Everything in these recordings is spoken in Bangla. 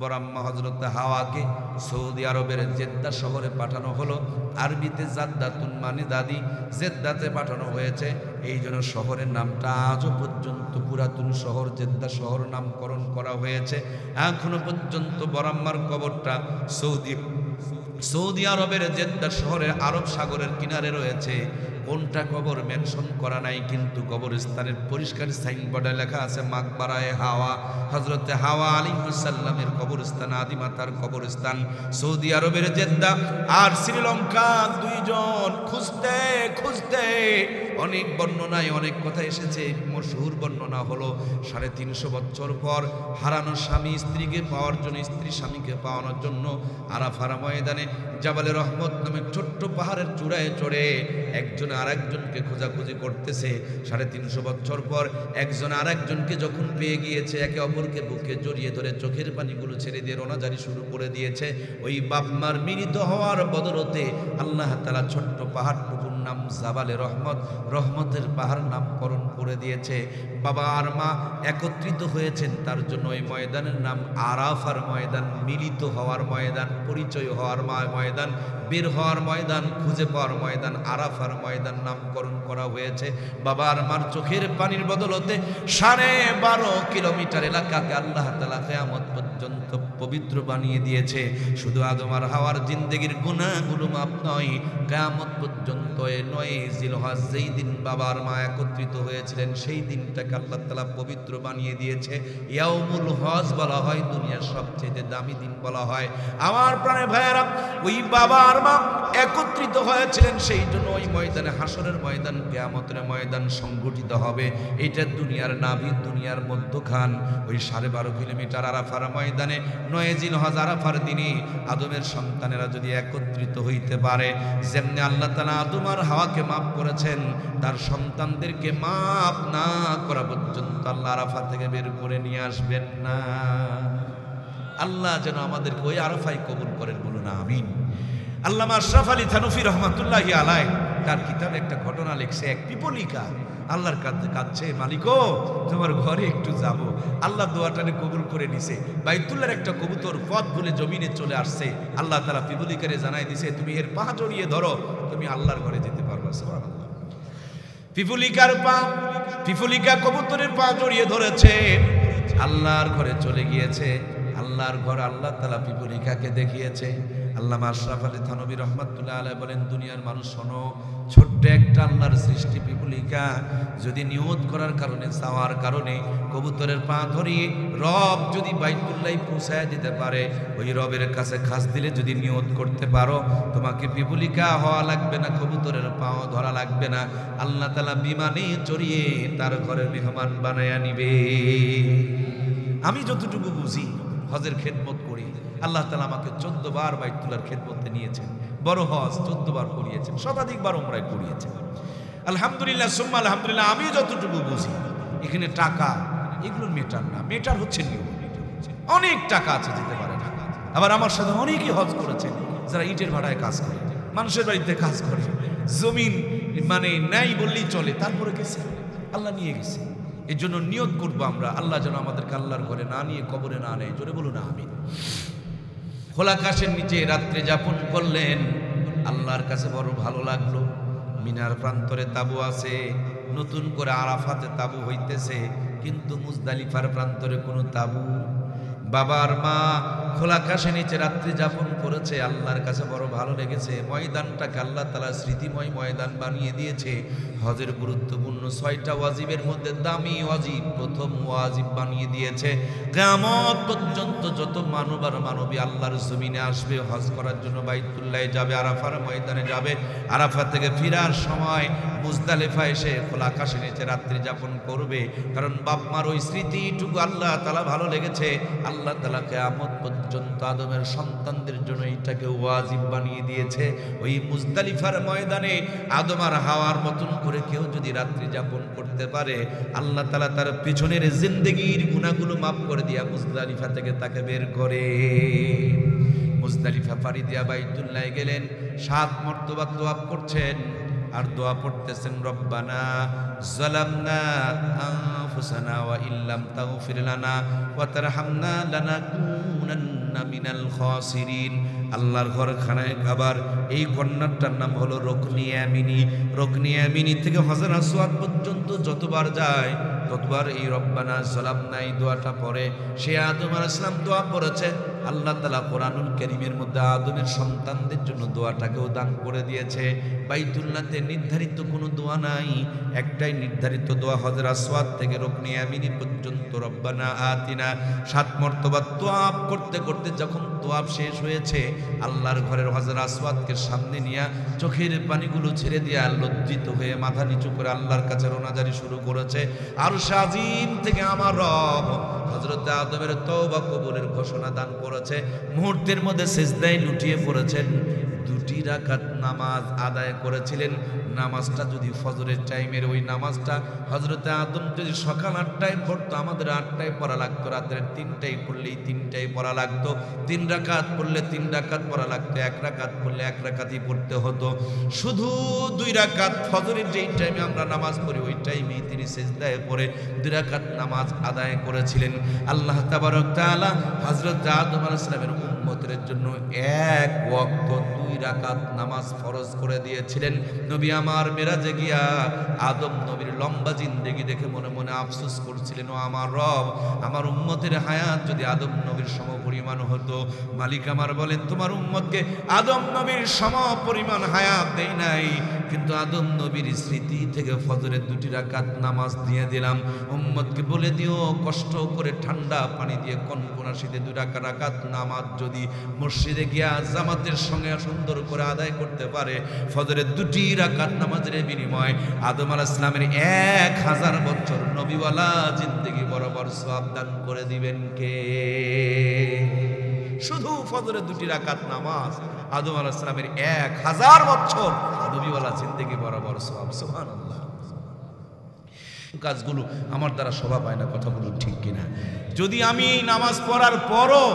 বড় আম্মা হযরত হাওয়াকে সৌদি আরবের জেদ্দা শহরে পাঠানো হলো। আরবিতে জাদ্দাতুন মানে দাদি, জেদ্দাতে পাঠানো হয়েছে। এই জন্য শহরের নামটা আজও পর্যন্ত পুরাতন শহর জেদ্দা শহর নামকরণ করা হয়েছে। এখনো পর্যন্ত বড় আম্মার কবরটা সৌদি আরবের জেদ্দা শহরের আরব সাগরের কিনারে রয়েছে। কোনটা কবর মেনশন করা নাই, কিন্তু কবরস্থানের পরিষ্কার সাইনবোর্ডে লেখা আছে মাকবারায়ে হাওয়া, হযরতে হাওয়া আলাইহিস সালামের কবরস্থান, আদিমাতার কবরস্থান সৌদি আরবের জেদ্দা আর শ্রীলঙ্কা। দুইজন খুঁজতে খুঁজতে অনেক বর্ণনায় অনেক কথা এসেছে। মশহুর বর্ণনা হলো 350 বছর পর হারানো স্বামী স্ত্রীকে পাওয়ার জন্য, স্ত্রী স্বামীকে পাওয়ানোর জন্য আরাফার ময়দানে জাবালে রহমত নামে ছোট্ট পাহাড়ের চূড়ায় চড়ে একজন আরেকজনকে খোঁজাখুঁজি করতেছে। 350 বছর পর একজন আরেকজনকে যখন পেয়ে গিয়েছে, একে অপরকে বুকে জড়িয়ে ধরে চোখের পানিগুলো ছেড়ে দিয়ে রোনাজারি শুরু করে দিয়েছে। ওই বাপ মার মিলিত হওয়ার বদলতে আল্লাহ তাআলা ছোট্ট পাহাড়টুকুর নাম জাবালে রহমত, রহমতের পাহাড় নামকরণ করে দিয়েছে। বাবা আর মা একত্রিত হয়েছেন, তার জন্য ওই ময়দানের নাম আরাফার ময়দান, মিলিত হওয়ার ময়দান, পরিচয় হওয়ার ময়দান, বের হওয়ার ময়দান, খুঁজে পাওয়ার ময়দান, আরাফার ময়দান নামকরণ করা হয়েছে। বাবা আর মার চোখের পানির বদলতে 12.5 কিলোমিটার এলাকাকে আল্লাহ তাআলা কিয়ামত পর্যন্ত পবিত্র বানিয়ে দিয়েছে। শুধু আদম আর হাওয়ার জিন্দেগির গুনাহগুলো মাপ নয়, কিয়ামত পর্যন্ত 9 জিলহজ যেই দিন বাবা আর মা একত্রিত হয়েছিলেন, সেই দিনটাকে আল্লাহ তাআলা পবিত্র বানিয়ে দিয়েছে। ইয়াউমুল হজ বলা হয়, দুনিয়ার সবচেয়ে দামি দিন বলা হয়। আমার প্রাণের ভাইয়েরা, ওই বাবা আর মা একত্রিত হয়েছিলেন, সেই জন্য ওই ময়দানে, হাসরের ময়দান, কিয়ামতের ময়দান সংগঠিত হবে। এটা দুনিয়ার নাভি, দুনিয়ার মধ্যখান। ওই 12.5 কিলোমিটার আরাফার ময়দানে 9 জিলহজ আরাফার দিনে আদমের সন্তানেরা যদি একত্রিত হইতে পারে, যেমনি আল্লাহ তাআলা আদম আর হাওয়াকে মাফ করেছেন, তার সন্তানদেরকে মাফ না করা পর্যন্ত আল্লাহ আরাফা থেকে বের করে নিয়ে আসবেন না। আল্লাহ যেন আমাদেরকে ওই আরাফাই কবুল করেন, বলুন আমিন। আল্লামা আশরাফ আলী থানফী রহমাতুল্লাহি আলাইহি তার কিতাবে একটা ঘটনা লিখছে। এক পিপলিকা আল্লাহর কাছে কাঁদছে, মালিকো তোমার ঘরে একটু যাব। আল্লাহ দোয়াটাকে কবুল করে নিছে। বাইতুল্লাহর একটা কবুতর পথ ভুলে জমিনে চলে আসছে। আল্লাহ তাআলা পিপলিকারে জানাই দিছে, তুমি এর পা জড়িয়ে ধরো, তুমি আল্লাহর ঘরে যেতে পারবা। সুবহানাল্লাহ। পিপলিকা কবুতরের পা জড়িয়ে ধরেছে, আল্লাহর ঘরে চলে গিয়েছে। আল্লাহর ঘর আল্লাহ তাআলা পিপলিকাকে দেখিয়েছে। আল্লামা আশরাফ আলী থানভী রহমাতুল্লাহ আলাইহি বলেন, দুনিয়ার মানুষ শোনো, ছোট্ট একটা আল্লাহর সৃষ্টি পিপলিকা যদি নিয়ত করার কারণে, চাওয়ার কারণে কবুতরের পা ধরিয়ে রব যদি বাইতুল্লাহ পৌঁছায় দিতে পারে, ওই রবের কাছে খাস দিলে যদি নিয়ত করতে পারো, তোমাকে পিপলিকা হওয়া লাগবে না, কবুতরের পাও ধরা লাগবে না। আল্লাহ তাআলা বিমানে চড়িয়ে তার ঘরের মেহমান বানায়া নিবে। আমি যতটুকু বুঝি, হজের খেদমত করি, আল্লাহ তাআলা আমাকে 14 বার বাইতুল্লাহর খেদমতে নিয়েছেন। বড় হজ 14 বার করিয়েছেন, শতাধিকবার উমরায় করিয়েছেন। আলহামদুলিল্লাহ সুম্মা আলহামদুলিল্লাহ। আমি যতটুকু বুঝি, এখানে টাকা এগুলোর মেটার না, মেটার হচ্ছে নিয়ম। অনেক টাকা আছে, যেতে পারে না। আবার আমার সাথে অনেকেই হজ করেছেন যারা ইটের ভাড়ায় কাজ করে, মানুষের বাড়িতে কাজ করে, জমিন মানে নাই বললেই চলে, তারপরে গেছে, আল্লাহ নিয়ে গেছে। এর জন্য নিয়ত করবো আমরা, আল্লাহ যেন আমাদেরকে আল্লাহর ঘরে না নিয়ে কবরে না নেয়। জোরে বলুন আমিন। খোলা আকাশের নিচে রাত্রে যাপন করলেন, আল্লাহর কাছে বড় ভালো লাগলো। মিনার প্রান্তরে তাবু আছে, নতুন করে আরাফাতে তাবু হইতেছে, কিন্তু মুজদালিফার প্রান্তরে কোনো তাবু। বাবার মা খোলা আকাশের নিচে রাত্রি যাপন করেছে, আল্লাহর কাছে বড় ভালো লেগেছে। ময়দানটাকে আল্লাহ তাআলা স্মৃতিময় ময়দান বানিয়ে দিয়েছে। হজের গুরুত্বপূর্ণ 6টা ওয়াজিবের মধ্যে দামি ওয়াজিব, প্রথম ওয়াজিব বানিয়ে দিয়েছে। কিয়ামত পর্যন্ত যত মানব আর মানবী আল্লাহর জমিনে আসবে হজ করার জন্য, বাইতুল্লাহ যাবে, আরাফার ময়দানে যাবে, আরাফা থেকে ফিরার সময় মুজদালিফা এসে খোলা আকাশের নিচে রাত্রি যাপন করবে। কারণ বাপ মার ওই স্মৃতিটুকু আল্লাহ তাআলা ভালো লেগেছে। আল্লাহ তাআলা কিয়ামত পর্যন্ত আদমের সন্তানদের জন্য এটাকে ওয়াজিব বানিয়ে দিয়েছে। ওই মুজদালিফার ময়দানে আদম আর হাওয়ার মতন করে কেউ যদি রাত্রি যাপন করতে পারে, আল্লাহ তাআলা তার পিছনের জিন্দেগির গুনাহগুলো মাফ করে দিয়া মুজদালিফা থেকে তাকে বের করে। মুজদালিফা পাড়ি দিয়া বাইতুল্লাহ গেলেন, 7 মর্তবা দোয়া করছেন আর দোয়া পড়তেছেন, রব্বানা যালামনা আনফুসানা ওয়া ইল্লাম তাগফির লানা ওয়া তারহামনা লানাকুন লানাকুনান্না মিনাল খাসিরিন। আল্লাহর ঘরখানায় খাবার এই কন্যাটার নাম হলো রুকনি ইয়ামিনী। রুকনি ইয়ামিনী থেকে হজর আসওয়াদ পর্যন্ত যতবার যায় ততবার এই রব্বানা যালামনা এই দোয়াটা পড়ে। সে আদম আলাইহিস সালাম দোয়া পড়েছে। আল্লাহ তাআলা কোরআনুল কারীমের মধ্যে আদমের সন্তানদের জন্য দোয়াটাকেও দান করে দিয়েছে। বাইতুল্লাহতে নির্ধারিত কোনো দোয়া নাই, একটাই নির্ধারিত দোয়া হজর আসওয়াদ থেকে রুকনি ইয়ামিনী পর্যন্ত রব্বানা আতিনা। 7 মর্তবা তোয়াব করতে করতে যখন তোয়াব শেষ হয়েছে, আল্লাহর ঘরের হজর আসওয়াদকে সামনে নিয়ে চোখের পানিগুলো ছেড়ে দিয়ে লজ্জিত হয়ে মাথা নিচু করে আল্লাহর কাছে রোনাজারি শুরু করেছে। আরশ আজিম থেকে আমার রব হযরত আদমের তওবা কবুলের ঘোষণা দান করেছে। মুহূর্তের মধ্যে সিজদায় লুটিয়ে পড়েছেন। 2টি রাকাত নামাজ আদায় করেছিলেন। নামাজটা যদি ফজরের টাইমের ওই নামাজটা হযরত আদম যদি সকাল 8টায় পড়তো, আমাদের 8টায় পড়া লাগতো, রাতের 3টায় পড়লেই 3টায় পড়া লাগতো। 3 রাকাত পড়লে 3 রাকাত পড়া লাগতো, 1 রাকাত পড়লে 1 রাকাতই পড়তে হতো। শুধু 2 রাকাত ফজরের যেই টাইমে আমরা নামাজ পড়ি ওই টাইমেই তিনি সিজদায় পড়ে 2 রাকাত নামাজ আদায় করেছিলেন। আল্লাহ তাবারক তাআলা হযরত আদম আলাইহিস সালামের উম্মতের জন্য 1 ওয়াক্ত 2 রাকাত নামাজ ফরজ করে দিয়েছিলেন। নবী আমার মেরাজে গিয়া আদম নবীর লম্বা জিন্দেগি দেখে মনে মনে আফসোস করছিলেন, ও আমার রব, আমার উম্মতের হায়াত যদি আদম নবীর সমপরিমাণ হতো। মালিক আমার বলেন, তোমার উম্মতকে আদম নবীর সমপরিমাণ হায়াত দেই নাই, কিন্তু আদম নবীর স্মৃতি থেকে ফজরের 2টি রাকাত নামাজ দিয়ে দিলাম। উম্মতকে বলে দিও, কষ্ট করে ঠান্ডা পানি দিয়ে কনকনা শীতে 2 রাকাত নামাজ যদি মসজিদে গিয়া জামাতের সঙ্গে সুন্দর করে আদায় করতে পারে, ফজরের 2টি রাকাত নামাজের বিনিময় আদম আলাইহিস সালামের 1000 বছর নবীওয়ালা জিন্দেগি বরাবর সওয়াব দান করে দিবেন কে? শুধু ফজরের 2টি রাকাত নামাজ আদম আলাইহিস সালামের 1000 বছর নবীওয়ালা জিন্দেগি বরাবর সওয়াব। সুবহানাল্লাহ। কাজগুলো আমার দ্বারা শোভা পায় না, কথা বলুন ঠিক কিনা? যদি আমি নামাজ পড়ার পরও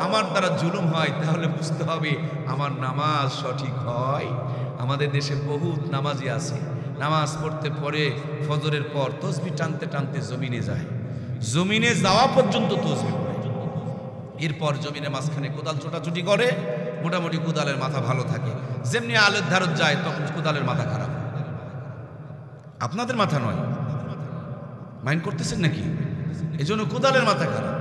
আমার দ্বারা জুলুম হয়, তাহলে বুঝতে হবে আমার নামাজ সঠিক হয়। আমাদের দেশে বহুত নামাজি আছে, নামাজ পড়তে পরে ফজরের পর তসবিহ টানতে টানতে জমিনে যায়, জমিনে যাওয়া পর্যন্ত তসবিহ পড়ে, এরপর জমিনে মাঝখানে কোদাল ছোটাছুটি করে, মোটামুটি কোদালের মাথা ভালো থাকে। যেমনি আলের ধারত যায় তখন কোদালের মাথা খারাপ। আপনাদের মাথা নয়, মাইন্ড করতেছেন নাকি? এই জন্য কোদালের মাথা খারাপ,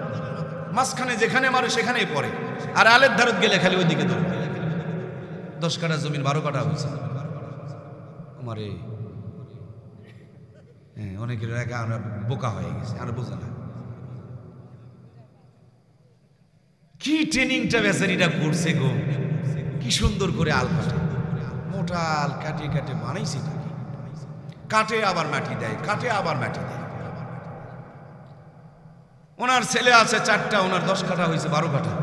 মাঝখানে যেখানে মারে সেখানেই পড়ে, আর আলের ধারত গেলে খালি ওই দিকে দৌড়ে। 10 কাঠা জমিন 12 কাঠা হয়েছে আমারে। হ্যাঁ, অনেকের আমরা বোকা হয়ে গেছে, আর বোঝে না কি ট্রেনিংটা বেচারিটা করছে গো। কি সুন্দর করে আল কাটে, মোটা আল কাটে কাটে বানাইছে, কাটে আবার মাটি দেয়, কাটে আবার মাটি দেয়। ওনার ছেলে আছে 4টা, ওনার 10 কাঠা হয়েছে 12 কাঠা।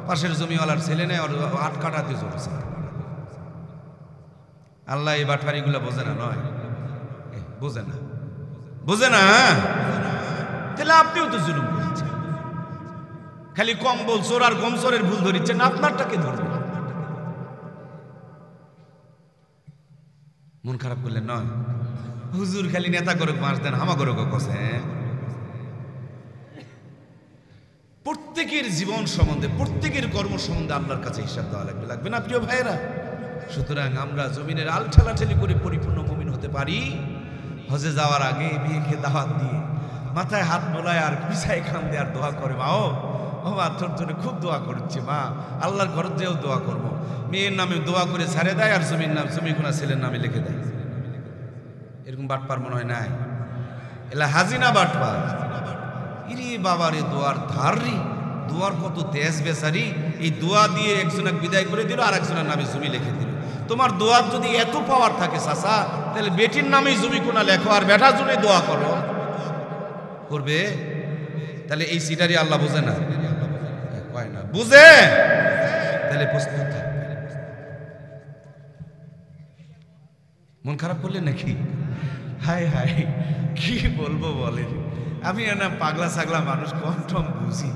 পাশের জমিওয়ালার ছেলে নেই, ওর 8 কাঠাতে জড়ছে। আল্লাহ এই বাটপারিগুলো বোঝে না, নয় বোঝে না, বোঝে না। তাহলে আপনিও তো জুলুম করেছেন, খালি কম্বল চোর আর গমচোরের ভুল ধরিচ্ছেন, আপনারটাকে ধরবেন। মন খারাপ করলেন নয়, হুজুর খালি নেতা করে বাঁশ দেন, হামা করে কষে। প্রত্যেকের জীবন সম্বন্ধে, প্রত্যেকের কর্ম সম্বন্ধে আল্লাহর কাছে হিসাব দেওয়া লাগবে, লাগবে না প্রিয় ভাইয়েরা? সুতরাং আমরা জমিনের আল ঠেলাঠেলি করে পরিপূর্ণ মুমিন হতে পারি। হজে যাওয়ার আগে মেয়েকে দাওয়াত দিয়ে মাথায় হাত বোলায় আর পিছায় খান দিয়ে আর দোয়া করে, মা ও মা তোর জন্য খুব দোয়া করছি মা, আল্লাহর ঘর যেও দোয়া করবো। মেয়ের নামে দোয়া করে ছাড়ে দেয়, আর জমির নাম জমিগুনা ছেলের নামে লিখে দেয়। এরকম বাটপার মনে হয় নাই? এলা হাজিনা বাটপার। ইরে বাবারে, দোয়ার ধারি, দোয়ার কত তেজ বেচারি। এই দোয়া দিয়ে একজনক বিদায় করে দিল, আর একজনের নামে জমি লিখে দিল। তোমার দোয়ার যদি এত পাওয়ার থাকে চাচা, তাহলে বেটির নামেই জমি কোনা লেখো, আর বেটার জন্য দোয়া করো। করবে? তাহলে এই সিটারি আল্লাহ বোঝে না? কয় না, বুঝে। তাহলে প্রস্তুত থাকবে। মন খারাপ করলেন নাকি? হায় হায়, কি বলবো বলেন। আমি না পাগলা ছাগলা মানুষ, কম টম বুঝি।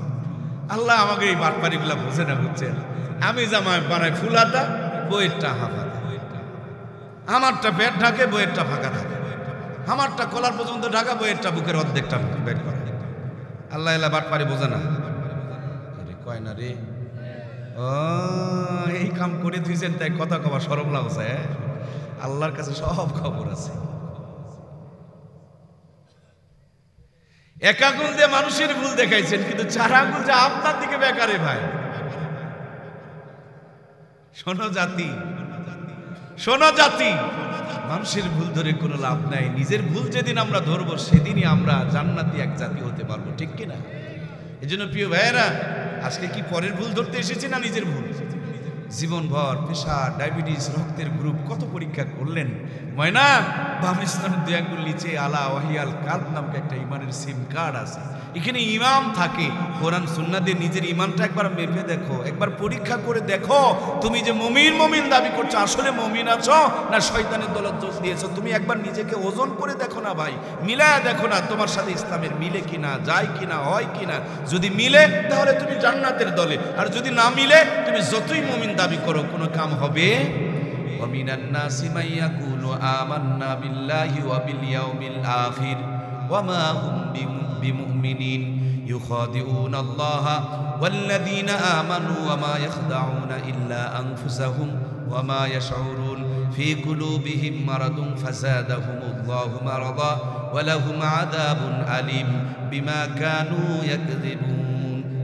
আল্লাহ আমাকে এই বাটপারিগুলা বোঝে না, বুঝছেন? আমি জামা বানাই ফুলাতা, বইয়েরটা হাফাতা। আমারটা পেট ঢাকে, বইয়েরটা ফাঁকা থাকে। আমারটা কলার পর্যন্ত ঢাকা, বইয়েরটা বুকের অর্ধেকটা বের করে। আল্লাহ এলা বাটপারি বোঝে না। কয় না রে, ও এই কাম করে দিয়েছেন তাই কথা কবা শরম লাগছে। আল্লাহর কাছে সব খবর আছে। এক আঙুল দিয়ে মানুষের ভুল দেখাইছেন, কিন্তু 4 আঙুল যে আপনার দিকে বেকারে ভাই। শোনো জাতি, শোনো জাতি, মানুষের ভুল ধরে কোনো লাভ নাই। নিজের ভুল যেদিন আমরা ধরবো সেদিনই আমরা জান্নাতি এক জাতি হতে পারবো, ঠিক কিনা? এই জন্য প্রিয় ভাইয়েরা, আজকে কি পরের ভুল ধরতে এসেছি না নিজের ভুল? জীবনভর প্রেশার, ডায়াবেটিস, রক্তের গ্রুপ কত পরীক্ষা করলেন। ময়না বামিস্তানের 2 আঙ্গুল নিচে আলা ওয়াহিয়াল কালব নামক একটা ইমানের সিম কার্ড আছে। এখানে ইমাম থাকে। কোরআন সুন্নাহ দিয়ে নিজের ইমানটা একবার মেপে দেখো, একবার পরীক্ষা করে দেখো। তুমি যে মুমিন মুমিন দাবি করছো, আসলে মুমিন আছো না শয়তানের দলত যোগ দিয়েছো? তুমি একবার নিজেকে ওজন করে দেখো না ভাই, মিলায়া দেখো না তোমার সাথে ইসলামের মিলে কিনা, যায় কিনা, হয় কিনা। যদি মিলে তাহলে তুমি জান্নাতের দলে, আর যদি না মিলে তুমি যতই মুমিন দাবি করো কোনো কাম হবে। ওয়ামিনান নাসি মান ইয়াকুলু আমান্না বিল্লাহি ওয়া বিল ইয়াউমিল আখির ওয়া মা হুম বিমুমিনিন ইউখাদিউনা আল্লাহা ওয়াল্লাযীনা আমানু ওয়া মা ইয়াখদাউনা ইল্লা আনফুসাহুম ওয়া মা ইয়াশউরুন ফি কুলুবিহিম মারাদুন ফাযাদাহুমুল্লাহু মারাদা ওয়া লাহুম আযাবুন আলীম বিমা কানু ইয়াকযিবুন।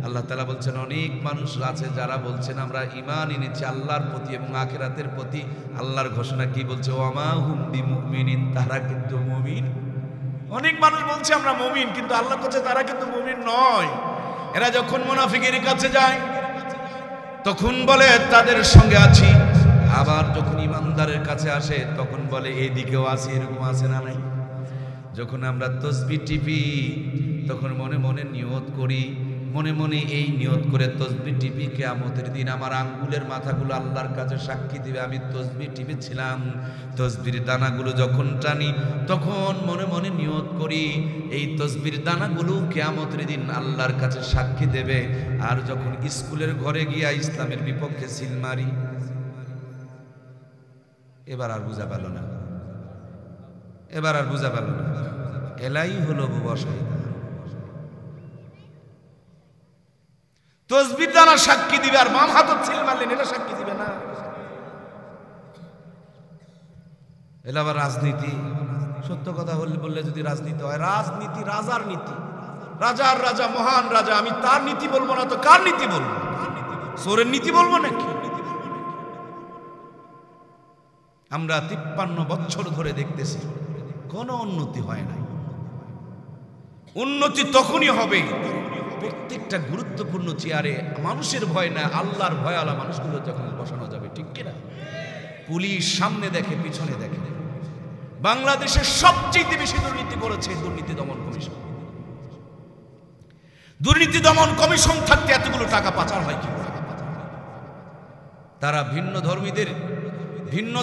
আল্লাহ তাআলা বলছেন, অনেক মানুষ আছে যারা বলছেন আমরা ঈমান এনেছি আল্লাহর প্রতি এবং আখিরাতের প্রতি। আল্লাহর ঘোষণা কি বলছে? ওয়া মা হুম বিমুমিনিন, তারা কিন্তু মুমিন। অনেক মানুষ বলছে আমরা মুমিন, কিন্তু আল্লাহ বলছে তারা কিন্তু মুমিন নয়। এরা যখন মুনাফিকের কাছে যায় তখন বলে তাদের সঙ্গে আছি, আবার যখন ইমানদারের কাছে আসে তখন বলে এইদিকেও আছি। এরকম আছে না নাই? যখন আমরা তাসবিহ টিপি তখন মনে মনে নিয়ত করি, মনে মনে এই নিয়ত করে তাসবিহ টিপি, কিয়ামতের দিন আমার আঙ্গুলের মাথাগুলো আল্লাহর কাছে সাক্ষী দিবে আমি তাসবিহ টিপেছিলাম। তাসবিহর দানাগুলো যখন টানি তখন মনে মনে নিয়ত করি এই তাসবিহর দানাগুলো কিয়ামতের দিন আল্লাহর কাছে সাক্ষী দেবে। আর যখন স্কুলের ঘরে গিয়া ইসলামের বিপক্ষে সিল মারি, এবার আর বুঝা পেল না, এবার আর বুঝা পেল না। এলাই হলো বুবসাই। তাসবিহ দানা সাক্ষী দিবে, আর বাম হাতত ছিল মারলেন এটা সাক্ষী দিবে না। এটা আবার রাজনীতি। সত্য কথা বললে যদি রাজনীতি হয়, রাজনীতি রাজার নীতি, রাজার রাজা, মহান রাজা, আমি তার নীতি বলবো না তো কার নীতি বলবো? চোরের নীতি বলবো নাকি? আমরা 53 বছর ধরে দেখতেছি কোনো উন্নতি হয় নাই। উন্নতি তখনই হবে প্রত্যেকটা গুরুত্বপূর্ণ চেয়ারে মানুষের ভয় না, আল্লাহর ভয়ওয়ালা মানুষগুলো যখন বসানো যাবে, ঠিক কিনা? পুলিশ সামনে দেখে পিছনে দেখে। বাংলাদেশের সবচেয়ে বেশি দুর্নীতি করেছে দুর্নীতি দমন কমিশন। দুর্নীতি দমন কমিশন থাকতে এতগুলো টাকা পাচার হয় কি করে? তারা ভিন্ন ধর্মীদের ভিন্ন